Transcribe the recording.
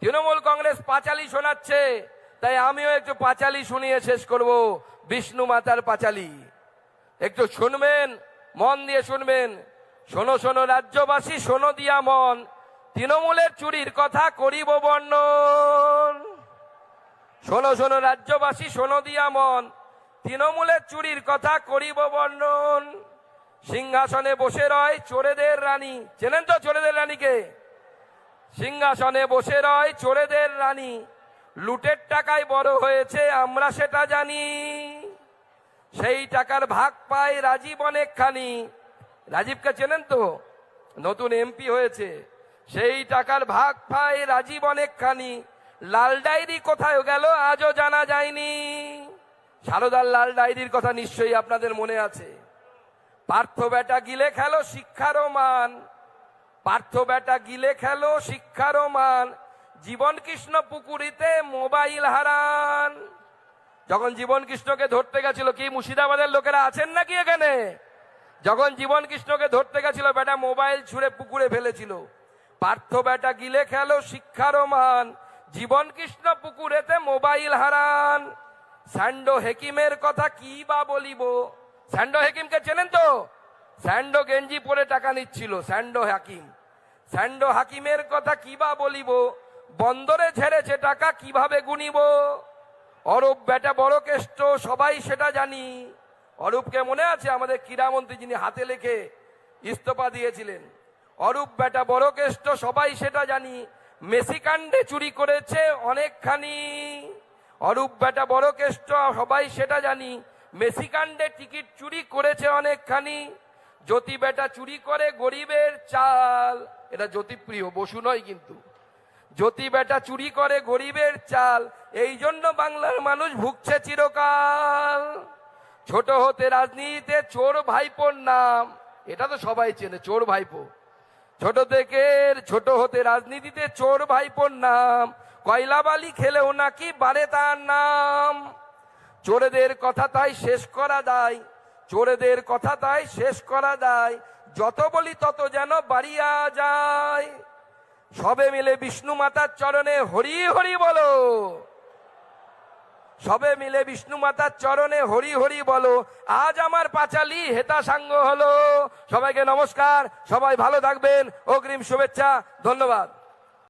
তৃণমূল কংগ্রেস পাঁচালি শোনাচ্ছে, তাই আমিও একটু পাঁচালি শুনিয়ে শেষ করব। বিষ্ণু মাতার পাঁচালি একটু শুনবেন, মন দিয়ে শুনবেন। শোনো শোনো রাজ্যবাসী, শোনো দিয়া মন, তৃণমূলের চুরির কথা করিব বর্ণন। শোনো শোনো রাজ্যবাসী, শোনো দিয়া মন, তৃণমূলের চুরির কথা করিব বর্ণন। সিংহাসনে বসে রয় চোরেদের রানী, চেনেন তো চোরেদের রানীকে? সিংহাসনে বসে রয় চোরেদের রানী, লুটের টাকায় বড় হয়েছে আমরা সেটা জানি। সেই টাকার ভাগ পায় রাজীব অনেকখানি। রাজীবকে চেনেন তো? নতুন এমপি হয়েছে। সেই টাকার ভাগ পায় রাজীব অনেকখানি। লাল ডায়েরি কোথায় গেল আজও জানা যায়নি। সারদার লাল ডায়েরির কথা নিশ্চয়ই আপনাদের মনে আছে। পার্থ বেটা গিলে খেলো শিক্ষারও মান, পার্থ বেটা গিলে খেলো শিক্ষারও মান, জীবন কৃষ্ণ পুকুরিতে মোবাইল হারান। যখন জীবন কৃষ্ণকে ধরতে গেছিল, কি মুর্শিদাবাদের লোকেরা আছেন নাকি এখানে? যখন জীবন কৃষ্ণকে ধরতে গেছিল, বেটা মোবাইল ছুঁড়ে পুকুরে ফেলেছিল। পার্থ বেটা গিলে খেলো শিক্ষারও মান, জীবন কৃষ্ণ পুকুরেতে মোবাইল হারান। স্যান্ডো হেকিমের কথা কি বা বলিব। স্যান্ডো হেকিমকে চেনেন তো? স্যান্ডো গেঞ্জি পরে টাকা নিচ্ছিল, স্যান্ডো হাকিম। স্যান্ডো হাকিমের কথা কি বা বলিব, বন্দরে ঝেড়েছে টাকা কিভাবে গুনিব। অরূপ বেটা বড় কেষ্ট সবাই সেটা জানি। অরূপকে মনে আছে? আমাদের ক্রীড়ামন্ত্রী, যিনি হাতে লেখে ইস্তফা দিয়েছিলেন। অরূপ বেটা বড় কেষ্ট সবাই সেটা জানি, মেসি কাণ্ডে চুরি করেছে অনেকখানি। অরূপ বেটা বড় কেষ্ট সবাই সেটা জানি, মেসি কাণ্ডে টিকিট চুরি করেছে অনেকখানি। জ্যোতি বেটা চুরি করে গরিবের চাল, এটা জ্যোতিপ্রিয়, বসু নয় কিন্তু। জ্যোতি বেটা চুরি করে গরিবের চাল, এই জন্য বাংলার মানুষ ভুগছে চিরকাল। ছোট হতে রাজনীতিতে চোর ভাইপোর নাম, এটা তো সবাই চেনে, চোর ভাইপো। ছোট হতে রাজনীতিতে চোর ভাইপোর নাম, কয়লা বালি খেলেও নাকি বাড়ে তার নাম। চোরেদের কথা তাই শেষ করা দায়, চোরেদের কথা তাই শেষ করা দায়, যত বলি তত যেন বাড়িয়া যায়। সবে মিলে বিষ্ণু মাতার চরণে হরি হরি বলো, সবে মিলে বিষ্ণু মাতার চরণে হরি হরি বলো। আজ আমার পাঁচালি হেতা সাঙ্গ হলো। সবাইকে নমস্কার, সবাই ভালো থাকবেন, অগ্রিম শুভেচ্ছা, ধন্যবাদ।